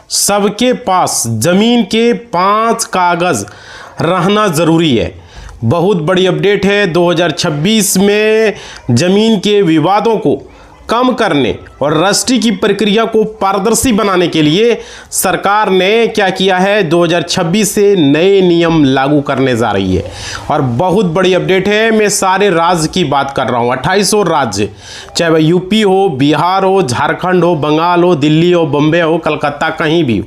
सबके पास जमीन के 5 कागज रहना ज़रूरी है। बहुत बड़ी अपडेट है। 2026 में ज़मीन के विवादों को कम करने और रजिस्ट्री की प्रक्रिया को पारदर्शी बनाने के लिए सरकार ने क्या किया है, 2026 से नए नियम लागू करने जा रही है। और बहुत बड़ी अपडेट है। मैं सारे राज्य की बात कर रहा हूँ, 2800 राज्य, चाहे वह यूपी हो, बिहार हो, झारखंड हो, बंगाल हो, दिल्ली हो, बम्बे हो, कलकत्ता, कहीं भी हो,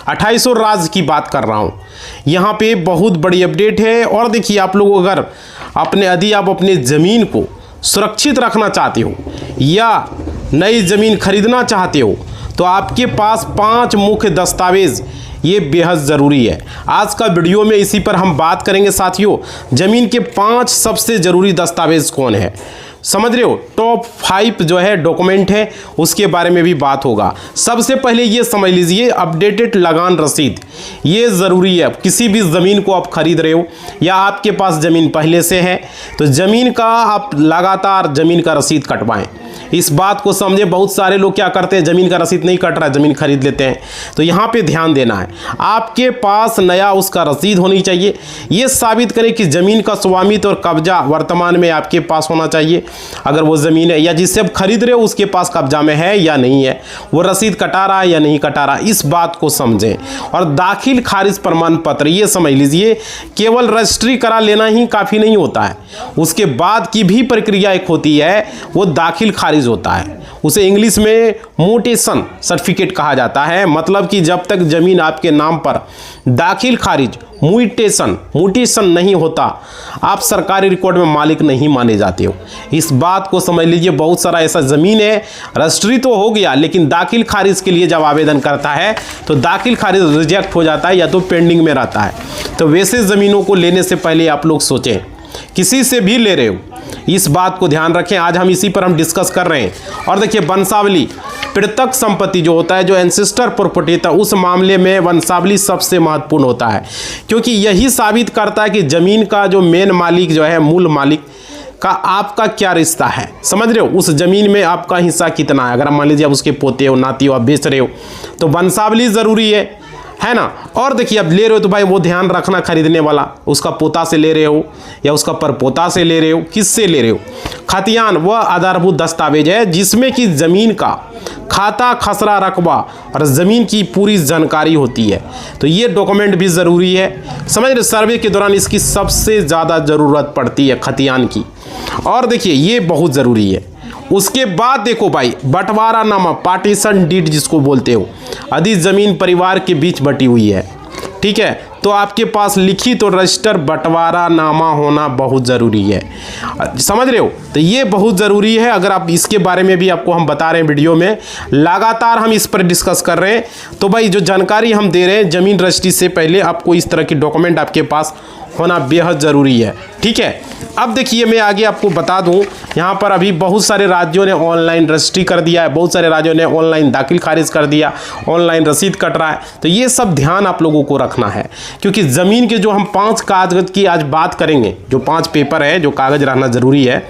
2800 राज्य की बात कर रहा हूँ। यहाँ पे बहुत बड़ी अपडेट है। और देखिए, आप लोग अगर यदि आप अपने ज़मीन को सुरक्षित रखना चाहते हो या नई ज़मीन खरीदना चाहते हो तो आपके पास 5 मुख्य दस्तावेज़ ये बेहद ज़रूरी है। आज का वीडियो में इसी पर हम बात करेंगे साथियों। ज़मीन के 5 सबसे ज़रूरी दस्तावेज़ कौन है, समझ रहे हो। टॉप 5 जो है डॉक्यूमेंट है, उसके बारे में भी बात होगा। सबसे पहले ये समझ लीजिए, अपडेटेड लगान रसीद ये ज़रूरी है। किसी भी ज़मीन को आप खरीद रहे हो या आपके पास ज़मीन पहले से है तो ज़मीन का आप लगातार ज़मीन का रसीद कटवाएं। इस बात को समझे। बहुत सारे लोग क्या करते हैं, ज़मीन का रसीद नहीं कट रहा है, ज़मीन खरीद लेते हैं। तो यहाँ पे ध्यान देना है, आपके पास नया उसका रसीद होनी चाहिए। ये साबित करे कि ज़मीन का स्वामित्व और कब्जा वर्तमान में आपके पास होना चाहिए। अगर वो ज़मीन है या जिससे आप खरीद रहे हो उसके पास कब्जा में है या नहीं है, वो रसीद कटा रहा है या नहीं कटा रहा, इस बात को समझें। और दाखिल खारिज प्रमाण पत्र ये समझ लीजिए, केवल रजिस्ट्री करा लेना ही काफ़ी नहीं होता है, उसके बाद की भी प्रक्रिया एक होती है, वो दाखिल खारिज होता है। उसे इंग्लिश में म्यूटेशन सर्टिफिकेट कहा जाता है। मतलब कि जब तक ज़मीन आपके नाम पर दाखिल खारिज म्यूटेशन नहीं होता, आप सरकारी रिकॉर्ड में मालिक नहीं माने जाते हो। इस बात को समझ लीजिए। बहुत सारा ऐसा ज़मीन है, रजिस्ट्री तो हो गया लेकिन दाखिल खारिज के लिए जब आवेदन करता है तो दाखिल खारिज रिजेक्ट हो जाता है या तो पेंडिंग में रहता है। तो वैसे ज़मीनों को लेने से पहले आप लोग सोचें, किसी से भी ले रहे हो, इस बात को ध्यान रखें। आज हम इसी पर डिस्कस कर रहे हैं। और देखिए, वंशावली पृथक संपत्ति जो होता है, जो एंसेस्टर प्रॉपर्टी था, उस मामले में वंशावली सबसे महत्वपूर्ण होता है, क्योंकि यही साबित करता है कि ज़मीन का जो मेन मालिक जो है, मूल मालिक का आपका क्या रिश्ता है, समझ रहे हो। उस ज़मीन में आपका हिस्सा कितना है। अगर मान लीजिए आप उसके पोते हो, नाती हो, आप बेच रहे हो तो वंशावली ज़रूरी है ना। और देखिए, अब ले रहे हो तो भाई वो ध्यान रखना, खरीदने वाला उसका पोता से ले रहे हो या उसका परपोता से ले रहे हो, किससे ले रहे हो। खतियान वह आधारभूत दस्तावेज है जिसमें कि ज़मीन का खाता, खसरा, रकबा और ज़मीन की पूरी जानकारी होती है। तो ये डॉक्यूमेंट भी ज़रूरी है, समझ रहे। सर्वे के दौरान इसकी सबसे ज़्यादा ज़रूरत पड़ती है खतियान की। और देखिए, ये बहुत ज़रूरी है। उसके बाद देखो भाई, बंटवारानामा, पार्टीशन डीड जिसको बोलते हो, यदि ज़मीन परिवार के बीच बटी हुई है, ठीक है, तो आपके पास लिखित और रजिस्टर बंटवारानामा होना बहुत ज़रूरी है, समझ रहे हो। तो ये बहुत ज़रूरी है। अगर आप इसके बारे में भी आपको हम बता रहे हैं वीडियो में, लगातार हम इस पर डिस्कस कर रहे हैं। तो भाई जो जानकारी हम दे रहे हैं, ज़मीन रजिस्ट्री से पहले आपको इस तरह की डॉक्यूमेंट आपके पास होना बेहद ज़रूरी है, ठीक है। अब देखिए, मैं आगे आपको बता दूं, यहाँ पर अभी बहुत सारे राज्यों ने ऑनलाइन रजिस्ट्री कर दिया है, बहुत सारे राज्यों ने ऑनलाइन दाखिल खारिज कर दिया, ऑनलाइन रसीद कट रहा है। तो ये सब ध्यान आप लोगों को रखना है, क्योंकि ज़मीन के जो हम 5 कागज़ की आज बात करेंगे, जो 5 पेपर है, जो कागज़ रहना ज़रूरी है,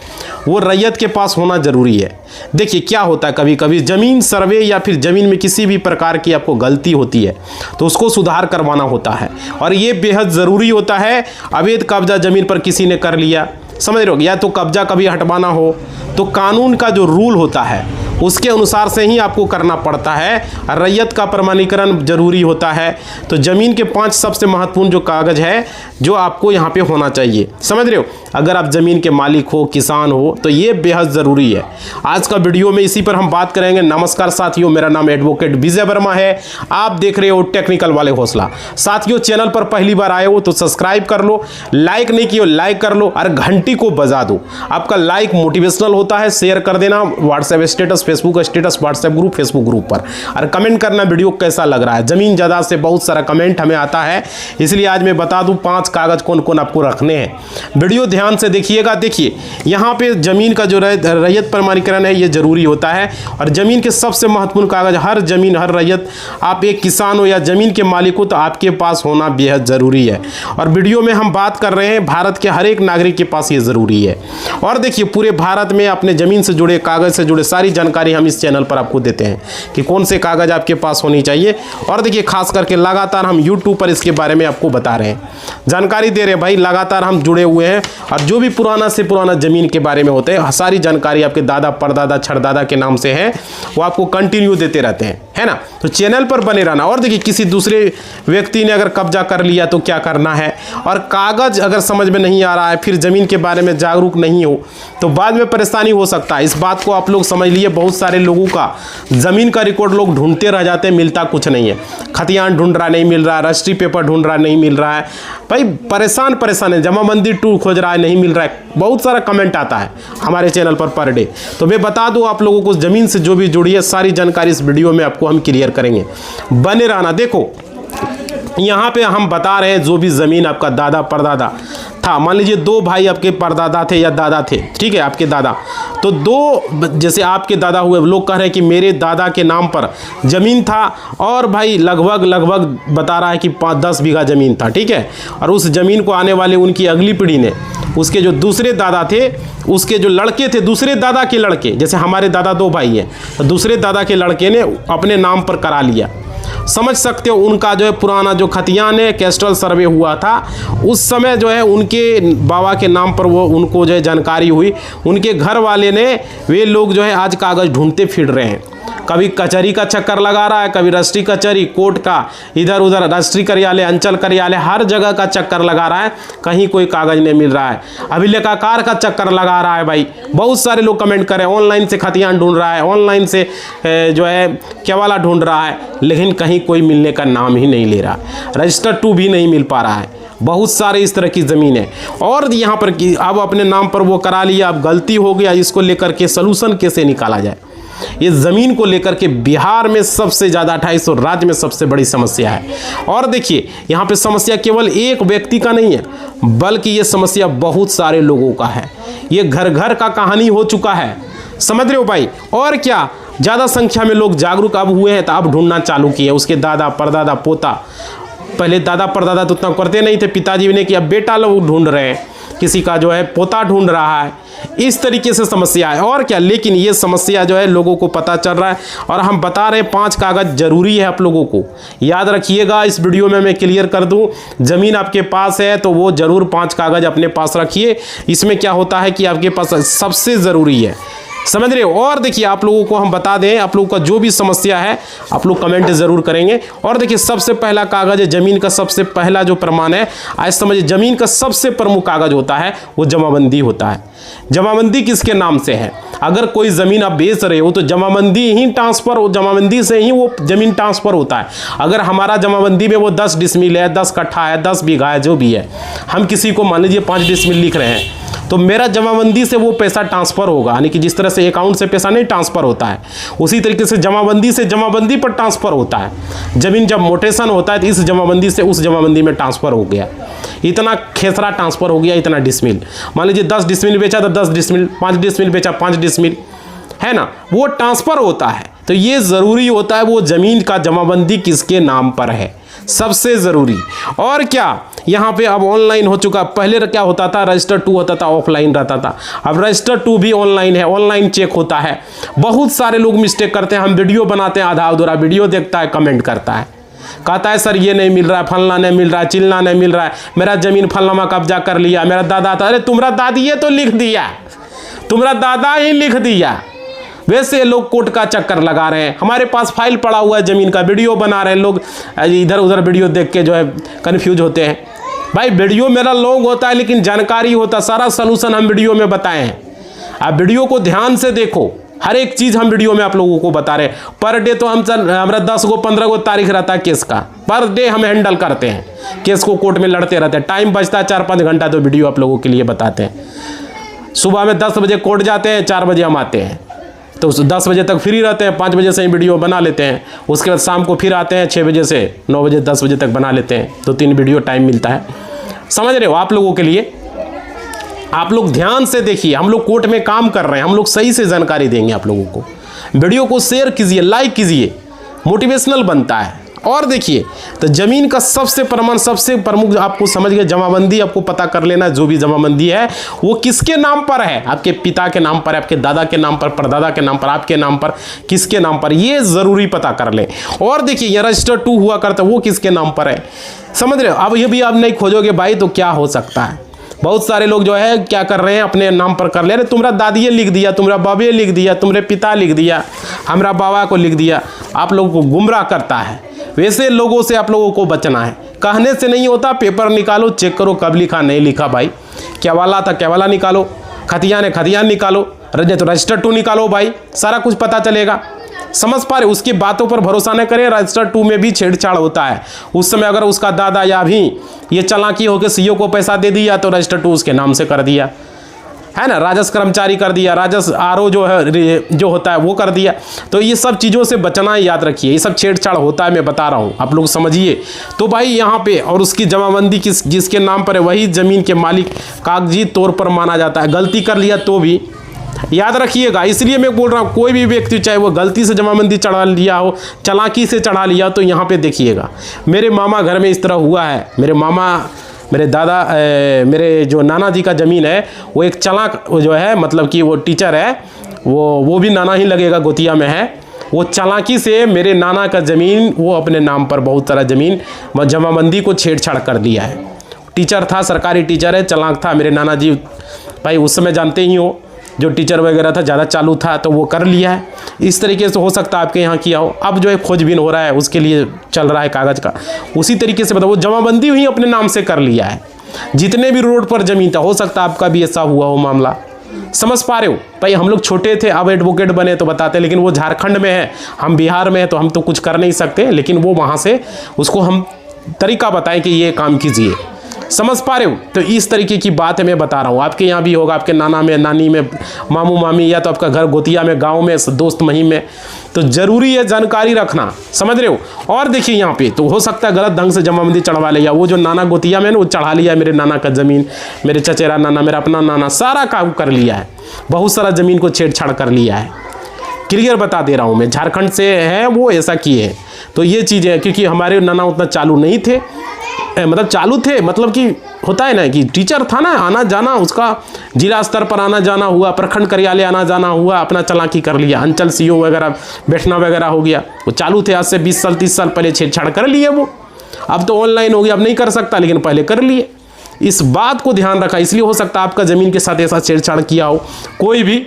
वो रैयत के पास होना ज़रूरी है। देखिए, क्या होता है, कभी कभी ज़मीन सर्वे या फिर ज़मीन में किसी भी प्रकार की आपको गलती होती है तो उसको सुधार करवाना होता है, और ये बेहद ज़रूरी होता है। अवैध कब्जा ज़मीन पर किसी ने कर लिया, समझ रहे हो, या तो कब्जा कभी हटवाना हो तो कानून का जो रूल होता है उसके अनुसार से ही आपको करना पड़ता है। रैयत का प्रमाणीकरण जरूरी होता है। तो ज़मीन के 5 सबसे महत्वपूर्ण जो कागज़ है जो आपको यहाँ पे होना चाहिए, समझ रहे हो। अगर आप ज़मीन के मालिक हो, किसान हो, तो ये बेहद ज़रूरी है। आज का वीडियो में इसी पर हम बात करेंगे। नमस्कार साथियों, मेरा नाम एडवोकेट विजय वर्मा है, आप देख रहे हो टेक्निकल वाले हौसला। साथियों, चैनल पर पहली बार आए हो तो सब्सक्राइब कर लो, लाइक नहीं किया लाइक कर लो और घंटी को बजा दो। आपका लाइक मोटिवेशनल होता है। शेयर कर देना WhatsApp status, Facebook status, WhatsApp group, Facebook group पर, और कमेंट करना वीडियो कैसा लग रहा है। ज़मीन जायदाद से बहुत सारा कमेंट हमें आता है, इसलिए आज मैं बता दूं 5 कागज़ कौन कौन आपको रखने हैं। वीडियो ध्यान से देखिएगा। देखिए, यहाँ पे ज़मीन का जो रैयत प्रमाणीकरण है ये ज़रूरी होता है, और ज़मीन के सबसे महत्वपूर्ण कागज़, हर ज़मीन, हर रैयत, आप एक किसान हो या ज़मीन के मालिक हो तो आपके पास होना बेहद ज़रूरी है। और वीडियो में हम बात कर रहे हैं भारत के हर एक नागरिक के पास ये ज़रूरी है। और देखिए, पूरे भारत में अपने ज़मीन से जुड़े, कागज़ से जुड़े सारी जानकारी जानकारी हम इस चैनल पर आपको देते हैं कि कौन से कागज़ आपके पास होनी चाहिए। और देखिए खास करके लगातार हम यूट्यूब पर इसके बारे में आपको बता रहे हैं, जानकारी दे रहे हैं भाई, लगातार हम जुड़े हुए हैं। और जो भी पुराना से पुराना ज़मीन के बारे में होते हैं, सारी जानकारी आपके दादा परदादा छड़दादा के नाम से है, वो आपको कंटिन्यू देते रहते हैं, है ना। तो चैनल पर बने रहना। और देखिए किसी दूसरे व्यक्ति ने अगर कब्जा कर लिया तो क्या करना है, और कागज़ अगर समझ में नहीं आ रहा है, फिर ज़मीन के बारे में जागरूक नहीं हो तो बाद में परेशानी हो सकता है। इस बात को आप लोग समझ लिए। बहुत सारे लोगों का ज़मीन का रिकॉर्ड लोग ढूंढते रह जाते हैं, मिलता कुछ नहीं है। खतियान ढूंढ रहा नहीं मिल रहा, रजिस्ट्री पेपर ढूंढ रहा नहीं मिल रहा है, भाई परेशान है। जमाबंदी 2 खोज रहा है नहीं मिल रहा है, बहुत सारा कमेंट आता है हमारे चैनल पर डे। तो मैं बता दूं आप लोगों को, ज़मीन से जो भी जुड़ी है सारी जानकारी इस वीडियो में आपको हम क्लियर करेंगे, बने रहना। देखो यहाँ पे हम बता रहे हैं जो भी ज़मीन आपका दादा परदादा था, मान लीजिए 2 भाई आपके परदादा थे या दादा थे, ठीक है, आपके दादा, तो 2 जैसे आपके दादा हुए, लोग कह रहे हैं कि मेरे दादा के नाम पर ज़मीन था, और भाई लगभग बता रहा है कि 5-10 बीघा ज़मीन था, ठीक है। और उस ज़मीन को आने वाले उनकी अगली पीढ़ी ने, उसके जो दूसरे दादा थे, उसके जो लड़के थे, दूसरे दादा के लड़के, जैसे हमारे दादा 2 भाई हैं, तो दूसरे दादा के लड़के ने अपने नाम पर करा लिया। समझ सकते हो, उनका जो है पुराना जो खतियान है कैस्ट्रल सर्वे हुआ था, उस समय जो है उनके बाबा के नाम पर वो उनको जो है जानकारी हुई। उनके घर वाले ने, वे लोग जो है आज कागज़ ढूंढते फिर रहे हैं, कभी कचहरी का चक्कर लगा रहा है, कभी रजिस्ट्री कचहरी, कोर्ट का, इधर उधर रजिस्ट्री कार्यालय, अंचल कार्यालय, हर जगह का चक्कर लगा रहा है, कहीं कोई कागज़ नहीं मिल रहा है। अभिलेखाकार का चक्कर लगा रहा है भाई, बहुत सारे लोग कमेंट कर रहे हैं, ऑनलाइन से खतियान ढूंढ रहा है, ऑनलाइन से जो है केवाला ढूंढ रहा है, लेकिन कहीं कोई मिलने का नाम ही नहीं ले रहा। रजिस्टर 2 भी नहीं मिल पा रहा है। बहुत सारे इस तरह की ज़मीन है। और यहाँ पर कि अब अपने नाम पर वो करा लिया, अब गलती हो गया, इसको लेकर के सलूशन कैसे निकाला जाए, ये ज़मीन को लेकर के बिहार में सबसे ज़्यादा 2800 राज्य में सबसे बड़ी समस्या है। और देखिए यहाँ पे समस्या केवल एक व्यक्ति का नहीं है, बल्कि ये समस्या बहुत सारे लोगों का है। ये घर घर का कहानी हो चुका है, समझ रहे हो भाई। और क्या, ज़्यादा संख्या में लोग जागरूक अब हुए हैं, तो अब ढूंढना चालू किए। उसके दादा परदादा पोता, पहले दादा परदादा तो उतना करते नहीं थे, पिताजी ने किया, बेटा लोग ढूंढ रहे हैं, किसी का जो है पोता ढूंढ रहा है, इस तरीके से समस्या है। और क्या, लेकिन ये समस्या जो है लोगों को पता चल रहा है, और हम बता रहे हैं 5 कागज़ जरूरी है आप लोगों को, याद रखिएगा। इस वीडियो में मैं क्लियर कर दूं, ज़मीन आपके पास है तो वो ज़रूर 5 कागज़ अपने पास रखिए। इसमें क्या होता है कि आपके पास सबसे ज़रूरी है, समझ रहे हो। और देखिए आप लोगों को हम बता दें, आप लोगों का जो भी समस्या है आप लोग कमेंट ज़रूर करेंगे। और देखिए सबसे पहला कागज़ है ज़मीन का, सबसे पहला जो प्रमाण है, आज समझिए ज़मीन का सबसे प्रमुख कागज़ होता है वो जमाबंदी होता है। जमाबंदी किसके नाम से है, अगर कोई ज़मीन आप बेच रहे हो तो जमाबंदी ही ट्रांसफ़र हो, जमाबंदी से ही वो ज़मीन ट्रांसफ़र होता है। अगर हमारा जमाबंदी में वो 10 डिसमिल है, 10 कट्ठा है, 10 बीघा है, जो भी है, हम किसी को मान लीजिए 5 डिसमिल लिख रहे हैं, तो मेरा जमाबंदी से वो पैसा ट्रांसफ़र होगा, यानी कि जिस तरह से अकाउंट से पैसा नहीं ट्रांसफ़र होता है, उसी तरीके से जमाबंदी से जमाबंदी पर ट्रांसफ़र होता है। ज़मीन जब मोटेशन होता है तो इस जमाबंदी से उस जमाबंदी में ट्रांसफ़र हो गया, इतना खेसरा ट्रांसफ़र हो गया, इतना डिसमिल, मान लीजिए 10 डिसमिल बेचा तो 10 डिसमिल, 5 डिसमिल बेचा 5 डिसमिल, है ना, वो ट्रांसफ़र होता है। तो ये ज़रूरी होता है वो ज़मीन का जमाबंदी किसके नाम पर है, सबसे ज़रूरी। और क्या, यहाँ पे अब ऑनलाइन हो चुका, पहले क्या होता था, रजिस्टर 2 होता था, ऑफलाइन रहता था, अब रजिस्टर 2 भी ऑनलाइन है, ऑनलाइन चेक होता है। बहुत सारे लोग मिस्टेक करते हैं, हम वीडियो बनाते हैं, आधा अधूरा वीडियो देखता है, कमेंट करता है, कहता है सर ये नहीं मिल रहा है, फलना नहीं मिल रहा है, चिलना नहीं मिल रहा है, मेरा ज़मीन फलनामा कब्जा कर लिया, मेरा दादा था। अरे तुम्हारा दादी ये तो लिख दिया, तुम्हारा दादा ही लिख दिया। वैसे लोग कोर्ट का चक्कर लगा रहे हैं, हमारे पास फाइल पड़ा हुआ है ज़मीन का, वीडियो बना रहे हैं लोग, इधर उधर वीडियो देख के जो है कन्फ्यूज होते हैं। भाई वीडियो मेरा लॉन्ग होता है लेकिन जानकारी होता, सारा सलूशन हम वीडियो में बताए हैं। आप वीडियो को ध्यान से देखो, हर एक चीज़ हम वीडियो में आप लोगों को बता रहे हैं। पर डे तो हमारा 10 गो 15 गो तारीख रहता है केस का, पर डे हम हैंडल करते हैं, केस को कोर्ट में लड़ते रहते हैं, टाइम बचता है 4-5 घंटा, तो वीडियो आप लोगों के लिए बताते हैं। सुबह में 10 बजे कोर्ट जाते हैं, 4 बजे हम आते हैं, तो 10 बजे तक फ्री रहते हैं, 5 बजे से ही वीडियो बना लेते हैं, उसके बाद शाम को फिर आते हैं 6 बजे से 9 बजे 10 बजे तक बना लेते हैं, 2-3 वीडियो टाइम मिलता है, समझ रहे हो। आप लोगों के लिए आप लोग ध्यान से देखिए, हम लोग कोर्ट में काम कर रहे हैं, हम लोग सही से जानकारी देंगे आप लोगों को। वीडियो को शेयर कीजिए, लाइक कीजिए, मोटिवेशनल बनता है। और देखिए, तो ज़मीन का सबसे प्रमुख आपको समझ गए, जमाबंदी आपको पता कर लेना, जो भी जमाबंदी है वो किसके नाम पर है, आपके पिता के नाम पर, आपके दादा के नाम पर, परदादा के नाम पर, आपके नाम पर, किसके नाम पर, ये ज़रूरी पता कर लें। और देखिए, ये रजिस्टर 2 हुआ करता है, वो किसके नाम पर है, समझ रहे हो। अब ये भी आप नहीं खोजोगे भाई तो क्या हो सकता है। बहुत सारे लोग जो है क्या कर रहे हैं, अपने नाम पर कर ले रहे, तुम्हारा दादिये लिख दिया, तुम्हारा बाबे लिख दिया, तुम्हारे पिता लिख दिया, हमारा बाबा को लिख दिया, आप लोगों को गुमराह करता है। वैसे लोगों से आप लोगों को बचना है, कहने से नहीं होता, पेपर निकालो, चेक करो कब लिखा नहीं लिखा भाई, क्या वाला था क्या वाला निकालो, खतियान है खतियान निकालो, तो रजिस्टर 2 निकालो भाई, सारा कुछ पता चलेगा। समझ पा रहे, उसकी बातों पर भरोसा न करें। रजिस्टर 2 में भी छेड़छाड़ होता है। उस समय अगर उसका दादा या भी ये चालाकी होकर सीईओ को पैसा दे दिया तो रजिस्टर 2 उसके नाम से कर दिया, है ना, राजस्व कर्मचारी कर दिया, राजस्व आरओ जो होता है वो कर दिया। तो ये सब चीज़ों से बचना याद रखिए, ये सब छेड़छाड़ होता है, मैं बता रहा हूँ, आप लोग समझिए। तो भाई यहाँ पे और उसकी जमाबंदी जिसके नाम पर है वही ज़मीन के मालिक कागजी तौर पर माना जाता है। गलती कर लिया तो भी याद रखिएगा, इसलिए मैं बोल रहा हूँ, कोई भी व्यक्ति चाहे वो गलती से जमाबंदी चढ़ा लिया हो, चालाकी से चढ़ा लिया, तो यहाँ पे देखिएगा, मेरे मामा घर में इस तरह हुआ है। मेरे दादा मेरे जो नाना जी का ज़मीन है वो एक चालाक जो है, मतलब कि वो टीचर है, वो भी नाना ही लगेगा, गोतिया में है। वो चालाकी से मेरे नाना का ज़मीन वो अपने नाम पर बहुत सारा ज़मीन जमाबंदी को छेड़छाड़ कर दिया है। टीचर था, सरकारी टीचर है, चालाक था मेरे नाना जी भाई, उस समय जानते ही हो, जो टीचर वगैरह था ज़्यादा चालू था, तो वो कर लिया है। इस तरीके से हो सकता है आपके यहाँ किया हो। अब जो है खोजबीन हो रहा है, उसके लिए चल रहा है कागज़ का, उसी तरीके से बताओ, वो जमाबंदी ही अपने नाम से कर लिया है। जितने भी रोड पर ज़मीन था, हो सकता है आपका भी ऐसा हुआ हो मामला, समझ पा रहे हो भाई। हम लोग छोटे थे, अब एडवोकेट बने तो बताते, लेकिन वो झारखंड में है, हम बिहार में है, तो हम तो कुछ कर नहीं सकते, लेकिन वो वहाँ से उसको हम तरीका बताएं कि ये काम कीजिए, समझ पा रहे हो। तो इस तरीके की बात है, मैं बता रहा हूँ, आपके यहाँ भी होगा, आपके नाना में, नानी में, मामू मामी, या तो आपका घर गोतिया में, गांव में, दोस्त महिम में, तो जरूरी है जानकारी रखना, समझ रहे हो। और देखिए यहाँ पे तो हो सकता है गलत ढंग से जमाबंदी चढ़वा लिया, वो जो नाना गोतिया में ना वो चढ़ा लिया मेरे नाना का ज़मीन, मेरे चचेरा नाना, मेरा अपना नाना, सारा काम कर लिया है, बहुत सारा ज़मीन को छेड़छाड़ कर लिया है। क्लियर बता दे रहा हूँ मैं, झारखंड से है वो, ऐसा किए हैं। तो ये चीज़ है, क्योंकि हमारे नाना उतना चालू नहीं थे, मतलब चालू थे, मतलब कि होता है ना कि टीचर था ना, आना जाना उसका जिला स्तर पर आना जाना हुआ, प्रखंड कार्यालय आना जाना हुआ, अपना चालाकी कर लिया, अंचल सीईओ वगैरह बैठना वगैरह हो गया, वो चालू थे। आज से 20 साल 30 साल पहले छेड़छाड़ कर लिए वो, अब तो ऑनलाइन हो गया, अब नहीं कर सकता, लेकिन पहले कर लिए। इस बात को ध्यान रखा, इसलिए हो सकता है आपका ज़मीन के साथ ऐसा छेड़छाड़ किया हो कोई भी,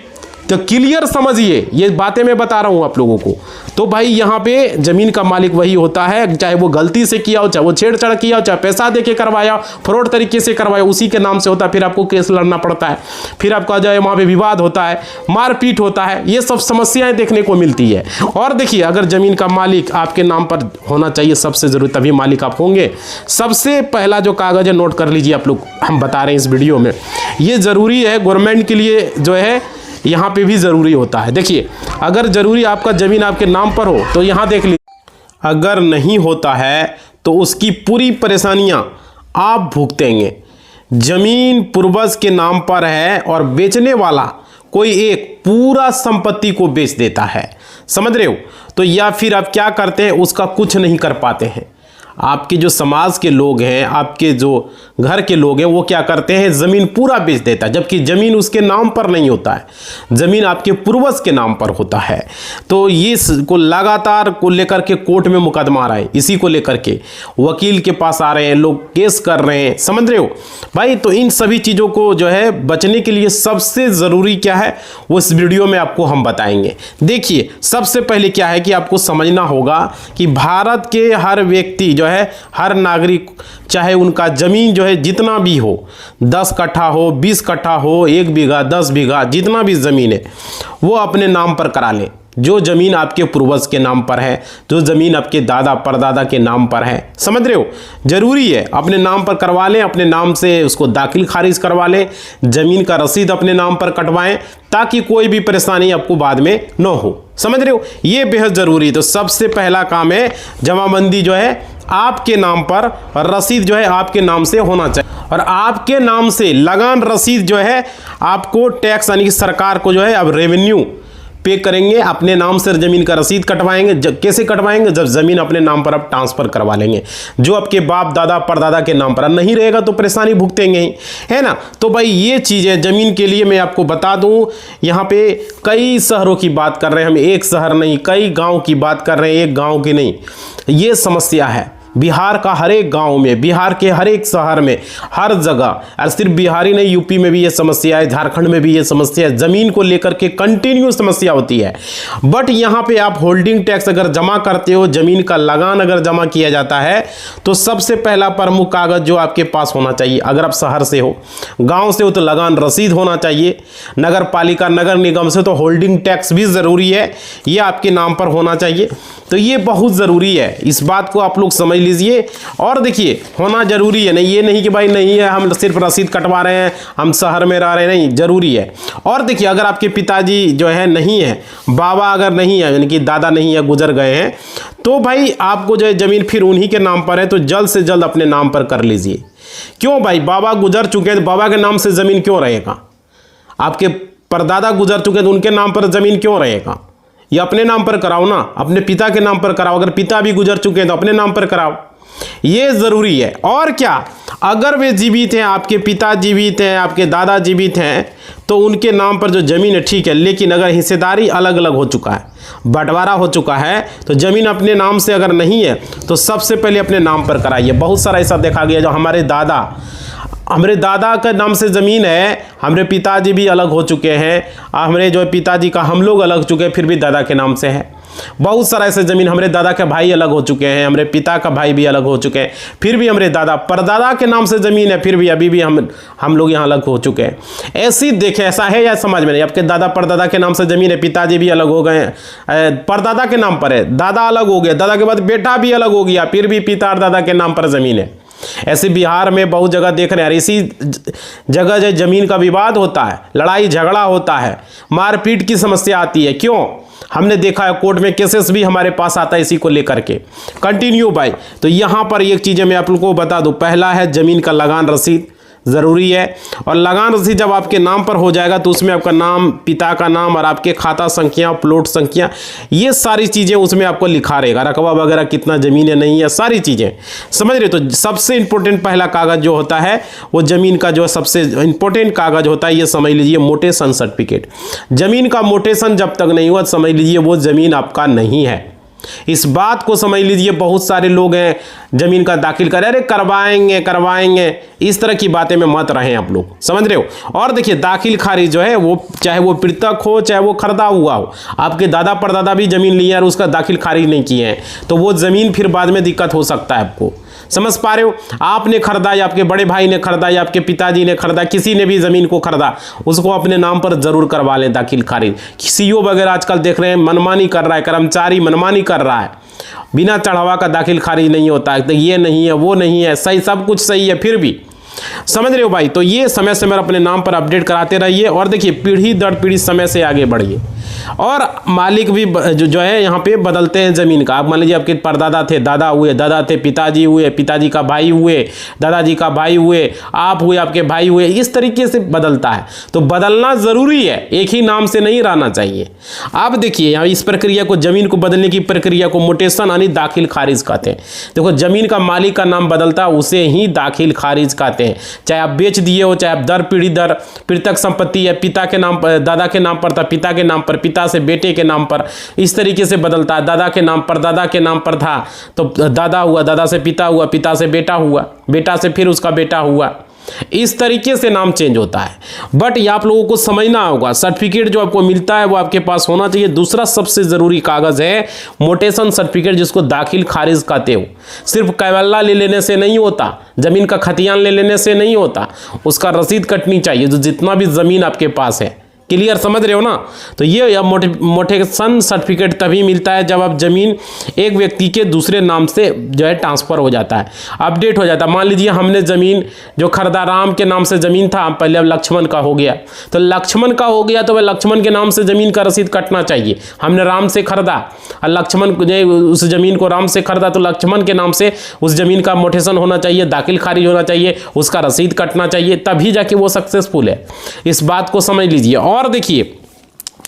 तो क्लियर समझिए, ये बातें मैं बता रहा हूँ आप लोगों को। तो भाई यहाँ पे ज़मीन का मालिक वही होता है, चाहे वो गलती से किया हो, चाहे वो छेड़छाड़ किया हो, चाहे पैसा दे के करवाया, फ्रॉड तरीके से करवाया, उसी के नाम से होता है। फिर आपको केस लड़ना पड़ता है, फिर आपका जो है वहाँ पे विवाद होता है, मारपीट होता है, ये सब समस्याएं देखने को मिलती है। और देखिए, अगर ज़मीन का मालिक आपके नाम पर होना चाहिए, सबसे ज़रूरी, तभी मालिक आप होंगे। सबसे पहला जो कागज़ है, नोट कर लीजिए आप लोग, हम बता रहे हैं इस वीडियो में, ये ज़रूरी है, गवर्नमेंट के लिए जो है यहाँ पे भी ज़रूरी होता है। देखिए, अगर ज़रूरी आपका ज़मीन आपके नाम पर हो तो यहाँ देख लीजिए, अगर नहीं होता है तो उसकी पूरी परेशानियाँ आप भुगतेंगे। ज़मीन पूर्वज के नाम पर है और बेचने वाला कोई एक पूरा संपत्ति को बेच देता है, समझ रहे हो। तो या फिर आप क्या करते हैं, उसका कुछ नहीं कर पाते हैं। आपके जो समाज के लोग हैं, आपके जो घर के लोग हैं, वो क्या करते हैं, ज़मीन पूरा बेच देता है, जबकि ज़मीन उसके नाम पर नहीं होता है, ज़मीन आपके पूर्वज के नाम पर होता है। तो ये को लगातार को लेकर के कोर्ट में मुकदमा आ रहा है, इसी को लेकर के वकील के पास आ रहे हैं लोग, केस कर रहे हैं, समझ रहे हो भाई। तो इन सभी चीज़ों को जो है बचने के लिए सबसे ज़रूरी क्या है, वो इस वीडियो में आपको हम बताएंगे। देखिए, सबसे पहले क्या है कि आपको समझना होगा कि भारत के हर व्यक्ति जो है, हर नागरिक, चाहे उनका ज़मीन जो है जितना भी हो, 10 कट्ठा हो, 20 कट्ठा हो, 1 बीघा, 10 बीघा, जितना भी ज़मीन है वो अपने नाम पर करा ले। जो ज़मीन आपके पूर्वज के नाम पर है, जो ज़मीन आपके दादा परदादा के नाम पर है, समझ रहे हो, ज़रूरी है अपने नाम पर करवा लें, अपने नाम से उसको दाखिल खारिज करवा लें, ज़मीन का रसीद अपने नाम पर कटवाएं, ताकि कोई भी परेशानी आपको बाद में न हो, समझ रहे हो, ये बेहद ज़रूरी है। तो सबसे पहला काम है जमाबंदी जो है आपके नाम पर, और रसीद जो है आपके नाम से होना चाहिए, और आपके नाम से लगान रसीद जो है आपको टैक्स यानी कि सरकार को जो है अब रेवेन्यू पे करेंगे, अपने नाम से ज़मीन का रसीद कटवाएंगे। कैसे कटवाएंगे? जब ज़मीन अपने नाम पर आप ट्रांसफ़र करवा लेंगे। जो आपके बाप दादा परदादा के नाम पर नहीं रहेगा तो परेशानी भुगतेंगे ही, है ना। तो भाई ये चीज़ें ज़मीन के लिए मैं आपको बता दूं, यहाँ पे कई शहरों की बात कर रहे हैं हम, एक शहर नहीं कई गाँव की बात कर रहे हैं, एक गाँव की नहीं। ये समस्या है बिहार का हर एक गांव में, बिहार के हर एक शहर में, हर जगह। और सिर्फ बिहारी नहीं, यूपी में भी ये समस्या है, झारखंड में भी ये समस्या है। ज़मीन को लेकर के कंटिन्यू समस्या होती है। बट यहाँ पे आप होल्डिंग टैक्स अगर जमा करते हो, ज़मीन का लगान अगर जमा किया जाता है, तो सबसे पहला प्रमुख कागज़ जो आपके पास होना चाहिए, अगर आप शहर से हो, गाँव से हो तो लगान रसीद होना चाहिए, नगर पालिका नगर निगम से तो होल्डिंग टैक्स भी ज़रूरी है, ये आपके नाम पर होना चाहिए। तो ये बहुत ज़रूरी है, इस बात को आप लोग समझ लीजिए। और देखिए होना जरूरी है, नहीं ये नहीं कि भाई नहीं है हम सिर्फ रसीद कटवा रहे हैं, हम शहर में रह रहे हैं, नहीं जरूरी है। और देखिए अगर आपके पिताजी जो है नहीं है, बाबा अगर नहीं है, यानी कि दादा नहीं है, गुजर गए हैं, तो भाई आपको जो है ज़मीन फिर उन्हीं के नाम पर है, तो जल्द से जल्द अपने नाम पर कर लीजिए। क्यों भाई, बाबा गुजर चुके हैं तो बाबा के नाम से ज़मीन क्यों रहेगा? आपके परदादा गुजर चुके हैं तो उनके नाम पर ज़मीन क्यों रहेगा? ये अपने नाम पर कराओ ना, अपने पिता के नाम पर कराओ। अगर पिता भी गुजर चुके हैं तो अपने नाम पर कराओ, ये ज़रूरी है। और क्या, अगर वे जीवित हैं, आपके पिता जीवित हैं, आपके दादा जीवित हैं, तो उनके नाम पर जो ज़मीन है ठीक है, लेकिन अगर हिस्सेदारी अलग अलग हो चुका है, बंटवारा हो चुका है, तो ज़मीन अपने नाम से अगर नहीं है तो सबसे पहले अपने नाम पर कराइए। बहुत सारा ऐसा देखा गया, जो हमारे दादा के नाम से ज़मीन है, हमारे पिताजी भी अलग हो चुके हैं, हमारे जो पिताजी का हम लोग अलग चुके हैं, फिर भी दादा के नाम से है। बहुत सारा ऐसे ज़मीन, हमारे दादा के भाई अलग हो चुके हैं, हमारे पिता का भाई भी अलग हो चुके हैं, फिर भी हमारे दादा परदादा के नाम से ज़मीन है, फिर भी अभी भी हम लोग यहाँ अलग हो चुके हैं। ऐसी देखे, ऐसा है या समझ में नहीं? आपके दादा परदादा के नाम से ज़मीन है, पिताजी भी अलग हो गए हैं, परदादा के नाम पर है, दादा अलग हो गया, दादा के बाद बेटा भी अलग हो गया, फिर भी पिता और दादा के नाम पर ज़मीन है। ऐसे बिहार में बहुत जगह देख रहे हैं। इसी जगह जो ज़मीन का विवाद होता है, लड़ाई झगड़ा होता है, मारपीट की समस्या आती है। क्यों? हमने देखा है कोर्ट में केसेस भी हमारे पास आता है इसी को लेकर के कंटिन्यू भाई। तो यहाँ पर एक चीज़ मैं आप लोगों को बता दूँ, पहला है ज़मीन का लगान रसीद ज़रूरी है। और लगान रसीद जब आपके नाम पर हो जाएगा तो उसमें आपका नाम, पिता का नाम और आपके खाता संख्या, प्लॉट संख्या, ये सारी चीज़ें उसमें आपको लिखा रहेगा, रकबा वगैरह कितना ज़मीन है नहीं है, सारी चीज़ें समझ रहे। तो सबसे इंपॉर्टेंट पहला कागज़ जो होता है वो ज़मीन का जो सबसे इंपॉर्टेंट कागज़ होता है, ये समझ लीजिए मोटेशन सर्टिफिकेट। ज़मीन का मोटेशन जब तक नहीं हुआ समझ लीजिए वो ज़मीन आपका नहीं है। इस बात को समझ लीजिए। बहुत सारे लोग हैं जमीन का दाखिल करें, अरे करवाएंगे, इस तरह की बातें में मत रहें आप लोग, समझ रहे हो। और देखिए दाखिल खारिज जो है वो चाहे वो पृथक हो चाहे वो खरीदा हुआ हो, आपके दादा परदादा भी जमीन ली है और उसका दाखिल खारिज नहीं किए हैं तो वो जमीन फिर बाद में दिक्कत हो सकता है आपको, समझ पा रहे हो। आपने खरीदा या आपके बड़े भाई ने खरीदा या आपके पिताजी ने खरीदा, किसी ने भी ज़मीन को खरीदा, उसको अपने नाम पर ज़रूर करवा लें दाखिल खारिज। सीईओ वगैरह आजकल देख रहे हैं मनमानी कर रहा है, कर्मचारी मनमानी कर रहा है, बिना चढ़ावा का दाखिल खारिज नहीं होता है, तो ये नहीं है वो नहीं है, सही सब कुछ सही है फिर भी, समझ रहे हो भाई। तो ये समय समय अपने नाम पर अपडेट कराते रहिए। और देखिए पीढ़ी दर पीढ़ी समय से आगे बढ़िए। और मालिक भी जो है यहाँ पे बदलते हैं ज़मीन का। आप मान लीजिए आपके परदादा थे, दादा हुए, दादा थे पिताजी हुए, पिताजी का भाई हुए, दादाजी का भाई हुए, आप हुए, आपके भाई हुए, इस तरीके से बदलता है। तो बदलना ज़रूरी है, एक ही नाम से नहीं रहना चाहिए। आप देखिए यहाँ इस प्रक्रिया को, ज़मीन को बदलने की प्रक्रिया को मोटेशन यानी दाखिल खारिज कहते हैं। देखो ज़मीन का मालिक का नाम बदलता है उसे ही दाखिल खारिज कहते हैं। चाहे आप बेच दिए हो, चाहे आप दर पीढ़ी दर पृथक संपत्ति है, पिता के नाम पर, दादा के नाम पर था, पिता के नाम पर, पिता से बेटे के नाम पर, इस तरीके से बदलता है। दादा के नाम पर, दादा के नाम पर था तो दादा हुआ, दादा से पिता हुआ, पिता से बेटा हुआ, बेटा से फिर उसका बेटा हुआ, इस तरीके से नाम चेंज होता है। बट ये आप लोगों को समझना होगा, सर्टिफिकेट जो आपको मिलता है वो आपके पास होना चाहिए। दूसरा सबसे ज़रूरी कागज़ है मोटेशन सर्टिफिकेट, जिसको दाखिल खारिज कहते हो। सिर्फ कैवल्ला ले लेने से नहीं होता, ज़मीन का खतियान ले लेने से नहीं होता, उसका रसीद कटनी चाहिए जो जितना भी ज़मीन आपके पास है। क्लियर, समझ रहे हो ना। तो ये मोटेशन सर्टिफिकेट तभी मिलता है जब आप ज़मीन एक व्यक्ति के दूसरे नाम से जो है ट्रांसफ़र हो जाता है, अपडेट हो जाता है। मान लीजिए हमने ज़मीन जो खरीदा, राम के नाम से ज़मीन था, पहले अब लक्ष्मण का हो गया, तो लक्ष्मण का हो गया तो वह लक्ष्मण के नाम से ज़मीन का रसीद कटना चाहिए। हमने राम से खरीदा और लक्ष्मण उस ज़मीन को राम से खरीदा तो लक्ष्मण के नाम से उस ज़मीन का मोटेशन होना चाहिए, दाखिल खारिज होना चाहिए, उसका रसीद कटना चाहिए, तभी जाके वो सक्सेसफुल है। इस बात को समझ लीजिए। और देखिए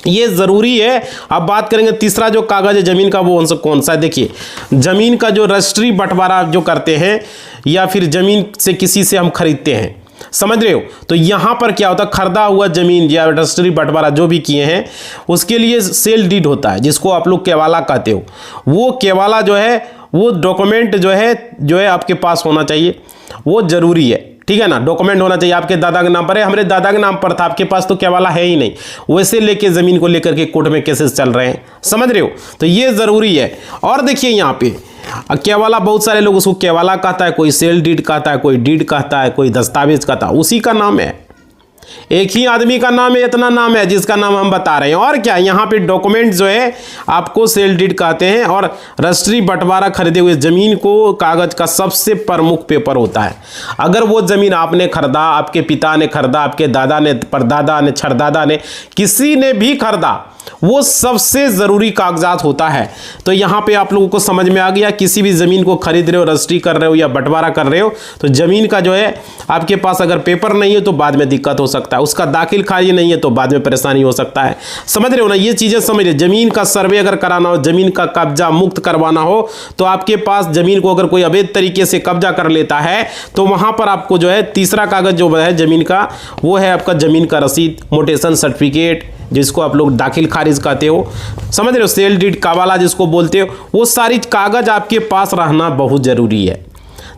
ये ज़रूरी है। अब बात करेंगे तीसरा जो कागज़ है ज़मीन का, वो कौन सा है। देखिए, ज़मीन का जो रजिस्ट्री बंटवारा जो करते हैं या फिर ज़मीन से किसी से हम खरीदते हैं, समझ रहे हो, तो यहाँ पर क्या होता है, खरीदा हुआ ज़मीन या रजिस्ट्री बंटवारा जो भी किए हैं उसके लिए सेल डीड होता है, जिसको आप लोग केवाला कहते हो। वो केवाला जो है, वो डॉक्यूमेंट जो है आपके पास होना चाहिए, वो ज़रूरी है, ठीक है ना। डॉक्यूमेंट होना चाहिए, आपके दादा के नाम पर है, हमारे दादा के नाम पर था, आपके पास तो केवाला है ही नहीं, वैसे लेके ज़मीन को लेकर के कोर्ट में केसेस चल रहे हैं, समझ रहे हो, तो ये ज़रूरी है। और देखिए यहाँ पे केवाला, बहुत सारे लोग उसको केवाला कहता है, कोई सेल डीड कहता है, कोई डीड कहता है, कोई दस्तावेज कहता है, उसी का नाम है, एक ही आदमी का नाम है, इतना नाम है जिसका नाम हम बता रहे हैं। और क्या, यहाँ पे डॉक्यूमेंट जो है आपको सेल डीड कहते हैं, और रजिस्ट्री बंटवारा खरीदे हुए ज़मीन को कागज़ का सबसे प्रमुख पेपर होता है। अगर वो ज़मीन आपने खरीदा, आपके पिता ने खरीदा, आपके दादा ने, परदादा ने, छरदादा ने, किसी ने भी खरीदा, वो सबसे ज़रूरी कागजात होता है। तो यहाँ पे आप लोगों को समझ में आ गया, किसी भी ज़मीन को खरीद रहे हो, रजिस्ट्री कर रहे हो या बंटवारा कर रहे हो, तो ज़मीन का जो है आपके पास अगर पेपर नहीं है तो बाद में दिक्कत हो सकता है, उसका दाखिल खारिज नहीं है तो बाद में परेशानी हो सकता है, समझ रहे हो ना। ये चीज़ें समझिए, ज़मीन का सर्वे अगर कराना हो, ज़मीन का कब्जा मुक्त करवाना हो, तो आपके पास ज़मीन को अगर कोई अवैध तरीके से कब्जा कर लेता है तो वहाँ पर आपको जो है तीसरा कागज़ जो है ज़मीन का, वो है आपका ज़मीन का रसीद, मोटेशन सर्टिफिकेट, जिसको आप लोग दाखिल खारिज कहते हो, समझ रहे हो, सेल डीड कावाला जिसको बोलते हो, वो सारी कागज़ आपके पास रहना बहुत ज़रूरी है,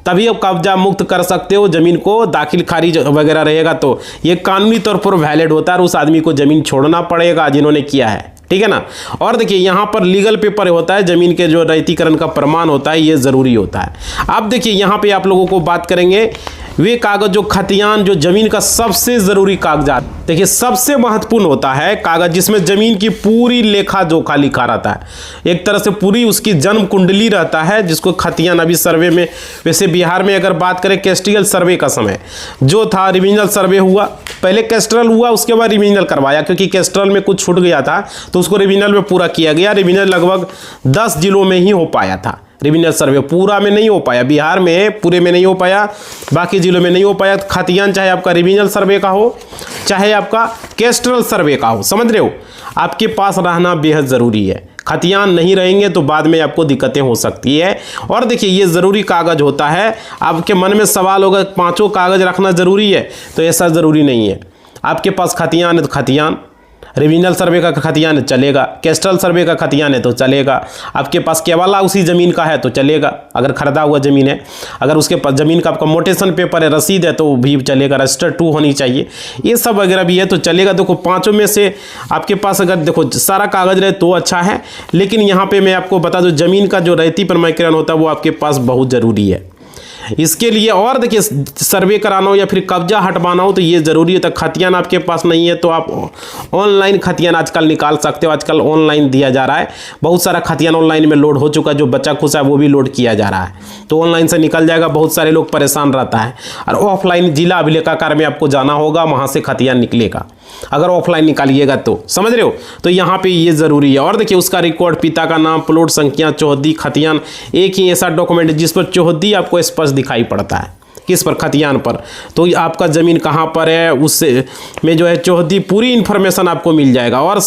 तभी आप कब्जा मुक्त कर सकते हो ज़मीन को। दाखिल खारिज वगैरह रहेगा तो ये कानूनी तौर पर वैलिड होता है और उस आदमी को ज़मीन छोड़ना पड़ेगा जिन्होंने किया है, ठीक है ना। और देखिए यहाँ पर लीगल पेपर होता है, ज़मीन के जो रैयतीकरण का प्रमाण होता है, ये ज़रूरी होता है। अब देखिए यहाँ पे आप लोगों को बात करेंगे वे कागज़ जो खतियान, जो ज़मीन का सबसे ज़रूरी कागजात, देखिए सबसे महत्वपूर्ण होता है कागज़ जिसमें ज़मीन की पूरी लेखा जोखा लिखा रहता है, एक तरह से पूरी उसकी जन्म कुंडली रहता है, जिसको खतियान अभी सर्वे में, वैसे बिहार में अगर बात करें कैस्ट्रियल सर्वे का समय जो था, रिविजनल सर्वे हुआ, पहले कैस्ट्रल हुआ, उसके बाद रिविजनल करवाया, क्योंकि कैस्ट्रल में कुछ छूट गया था तो उसको रिविजनल में पूरा किया गया। रिविजनल लगभग 10 जिलों में ही हो पाया था, रिविजनल सर्वे पूरा में नहीं हो पाया, बिहार में पूरे में नहीं हो पाया, बाकी जिलों में नहीं हो पाया। खतियान चाहे आपका रिविजनल सर्वे का हो, चाहे आपका कैस्ट्रल सर्वे का हो, समझ रहे हो, आपके पास रहना बेहद ज़रूरी है। खतियान नहीं रहेंगे तो बाद में आपको दिक्कतें हो सकती है। और देखिए ये ज़रूरी कागज़ होता है। आपके मन में सवाल होगा पांचों कागज़ रखना ज़रूरी है, तो ऐसा ज़रूरी नहीं है। आपके पास खतियान है तो खतियान, रिविजनल सर्वे का खतियान है चलेगा, कैस्ट्रल सर्वे का खतियान है तो चलेगा, आपके पास केवाला उसी ज़मीन का है तो चलेगा, अगर खरीदा हुआ ज़मीन है, अगर उसके पास ज़मीन का आपका मोटेशन पेपर है, रसीद है, तो भी चलेगा, रजिस्टर 2 होनी चाहिए, ये सब वगैरह भी है तो चलेगा। देखो पांचों में से आपके पास अगर देखो सारा कागज़ रहे तो अच्छा है, लेकिन यहाँ पर मैं आपको बता दूँ ज़मीन का जो रैयती प्रमाणीकरण होता है वो आपके पास बहुत ज़रूरी है इसके लिए। और देखिए सर्वे कराना हो या फिर कब्जा हटवाना हो तो ये ज़रूरी है। तो खतियान आपके पास नहीं है तो आप ऑनलाइन खतियान आजकल निकाल सकते हो, आजकल ऑनलाइन दिया जा रहा है, बहुत सारा खतियान ऑनलाइन में लोड हो चुका है, जो बच्चा खुश है वो भी लोड किया जा रहा है, तो ऑनलाइन से निकल जाएगा। बहुत सारे लोग परेशान रहता है, और ऑफलाइन जिला अभिलेखागार में आपको जाना होगा, वहाँ से खतियान निकलेगा अगर ऑफलाइन निकालिएगा तो, समझ रहे हो, तो यहाँ पे ये ज़रूरी है। और देखिए उसका रिकॉर्ड, पिता का नाम, प्लॉट संख्या, चौहद्दी, खतियान, एक ही ऐसा डॉक्यूमेंट जिस पर चौहद्दी आपको स्पष्ट दिखाई पड़ता है, किस पर, खतियान पर, तो आपका ज़मीन कहाँ पर है उससे में जो है चौहद्दी पूरी इन्फॉर्मेशन आपको मिल जाएगा। और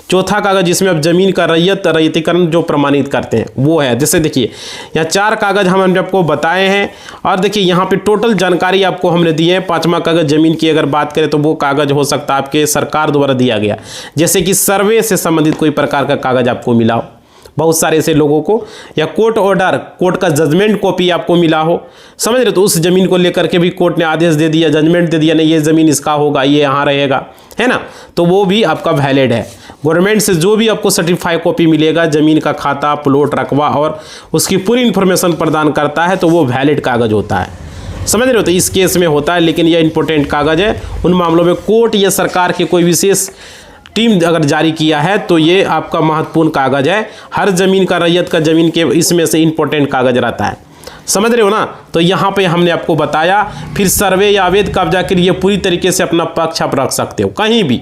चौथा कागज़ जिसमें आप ज़मीन का रैयतीकरण जो प्रमाणित करते हैं वो है, जैसे देखिए यहाँ 4 कागज़ हमने आपको बताए हैं। और देखिए यहाँ पे टोटल जानकारी आपको हमने दी है। 5वां कागज़ ज़मीन की अगर बात करें तो वो कागज़ हो सकता है आपके सरकार द्वारा दिया गया, जैसे कि सर्वे से संबंधित कोई प्रकार का कागज़ आपको मिला हो, बहुत सारे ऐसे लोगों को, या कोर्ट ऑर्डर, कोर्ट का जजमेंट कॉपी आपको मिला हो, समझ रहे, तो उस ज़मीन को लेकर के भी कोर्ट ने आदेश दे दिया, जजमेंट दे दिया, नहीं ये ज़मीन इसका होगा, ये यहाँ रहेगा, है ना, तो वो भी आपका वैलिड है। गवर्नमेंट से जो भी आपको सर्टिफाइड कॉपी मिलेगा, ज़मीन का खाता, प्लॉट, रकबा और उसकी पूरी इन्फॉर्मेशन प्रदान करता है, तो वो वैलिड कागज़ होता है, समझ रहे हो, तो इस केस में होता है। लेकिन यह इंपॉर्टेंट कागज़ है, उन मामलों में कोर्ट या सरकार के कोई विशेष टीम अगर जारी किया है तो ये आपका महत्वपूर्ण कागज़ है। हर ज़मीन का, रैयत का ज़मीन के इसमें से इंपॉर्टेंट कागज़ रहता है, समझ रहे हो ना। तो यहाँ पे हमने आपको बताया, फिर सर्वे या अवैध कब्जा के लिए पूरी तरीके से अपना पक्ष आप रख सकते हो कहीं भी,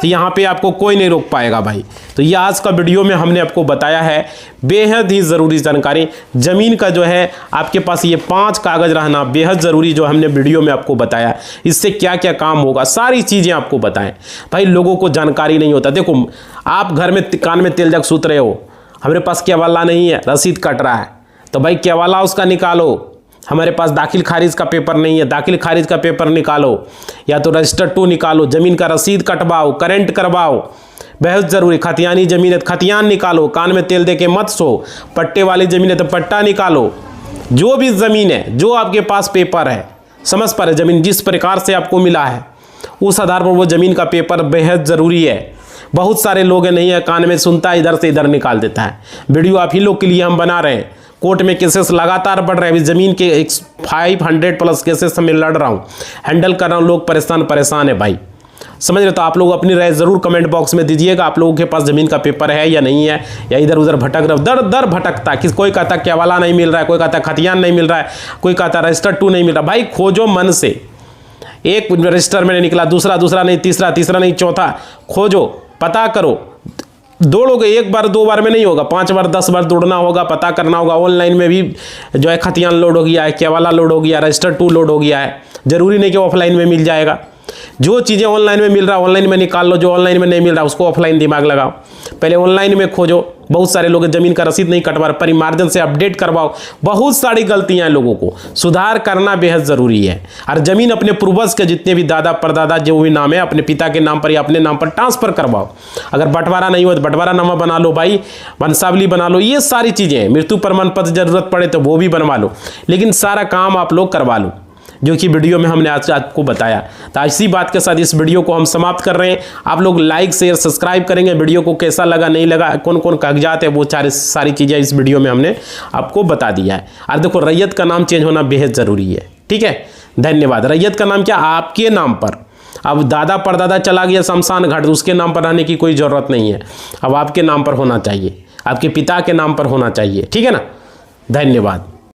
तो यहाँ पे आपको कोई नहीं रोक पाएगा भाई। तो ये आज का वीडियो में हमने आपको बताया है बेहद ही ज़रूरी जानकारी। ज़मीन का जो है आपके पास ये 5 कागज़ रहना बेहद ज़रूरी, जो हमने वीडियो में आपको बताया। इससे क्या क्या काम होगा सारी चीज़ें आपको बताएं भाई। लोगों को जानकारी नहीं होता। देखो आप घर में कान में तेल जग सूत रहे हो, हमारे पास केवाला नहीं है, रसीद कट रहा है, तो भाई केवाला उसका निकालो। हमारे पास दाखिल खारिज का पेपर नहीं है, दाखिल खारिज का पेपर निकालो, या तो रजिस्टर 2 निकालो, ज़मीन का रसीद कटवाओ, करेंट करवाओ, बेहद ज़रूरी। खतियानी ज़मीन है खतियान निकालो, कान में तेल दे के मत सो। पट्टे वाली ज़मीन है तो पट्टा निकालो। जो भी ज़मीन है, जो आपके पास पेपर है, समझ पा रहे, ज़मीन जिस प्रकार से आपको मिला है उस आधार पर वो ज़मीन का पेपर बेहद ज़रूरी है। बहुत सारे लोग नहीं है, कान में सुनता है, इधर से इधर निकाल देता है। वीडियो आप ही लोग के लिए हम बना रहे हैं। कोर्ट में केसेस लगातार बढ़ रहे हैं। अभी ज़मीन के 500+ केसेस में लड़ रहा हूँ, हैंडल कर रहा हूँ। लोग परेशान है भाई, समझ रहे। तो आप लोग अपनी राय ज़रूर कमेंट बॉक्स में दीजिएगा। आप लोगों के पास ज़मीन का पेपर है या नहीं है, या इधर उधर भटक रहे, दर दर भटकता है। कोई कहता केवाला नहीं मिल रहा है, कोई कहता खतियान नहीं मिल रहा है, कोई कहता रजिस्टर 2 नहीं मिल रहा। भाई खोजो मन से, एक रजिस्टर में नहीं निकला, दूसरा नहीं, तीसरा नहीं, चौथा खोजो, पता करो। दौड़ोगे, एक बार 2 बार में नहीं होगा, 5 बार 10 बार दौड़ना होगा, पता करना होगा। ऑनलाइन में भी जो है खतियान लोड हो गया है, केवाला लोड हो गया, रजिस्टर 2 लोड हो गया है। जरूरी नहीं कि ऑफलाइन में मिल जाएगा। जो चीज़ें ऑनलाइन में मिल रहा है ऑनलाइन में निकाल लो, जो ऑनलाइन में नहीं मिल रहा उसको ऑफलाइन दिमाग लगाओ। पहले ऑनलाइन में खोजो। बहुत सारे लोग ज़मीन का रसीद नहीं कटवा रहे, परिमार्जन से अपडेट करवाओ। बहुत सारी गलतियां हैं, लोगों को सुधार करना बेहद ज़रूरी है। और ज़मीन अपने पूर्वज के जितने भी दादा परदादा जो भी नाम है, अपने पिता के नाम पर या अपने नाम पर ट्रांसफ़र करवाओ। अगर बंटवारा नहीं हो तो बंटवारा नामा बना लो भाई, वंशावली बना लो। ये सारी चीज़ें हैं। मृत्यु प्रमाण पत्र ज़रूरत पड़े तो वो भी बनवा लो, लेकिन सारा काम आप लोग करवा लो, जो कि वीडियो में हमने आज आपको बताया। तो इसी बात के साथ इस वीडियो को हम समाप्त कर रहे हैं। आप लोग लाइक शेयर सब्सक्राइब करेंगे। वीडियो को कैसा लगा नहीं लगा, कौन कौन कागजात है, वो सारी चीज़ें इस वीडियो में हमने आपको बता दिया है। और देखो रैयत का नाम चेंज होना बेहद ज़रूरी है, ठीक है। धन्यवाद। रैयत का नाम क्या, आपके नाम पर। अब दादा परदादा चला गया शमशान घाट, उसके नाम पर रहने की कोई ज़रूरत नहीं है। अब आपके नाम पर होना चाहिए, आपके पिता के नाम पर होना चाहिए, ठीक है ना। धन्यवाद।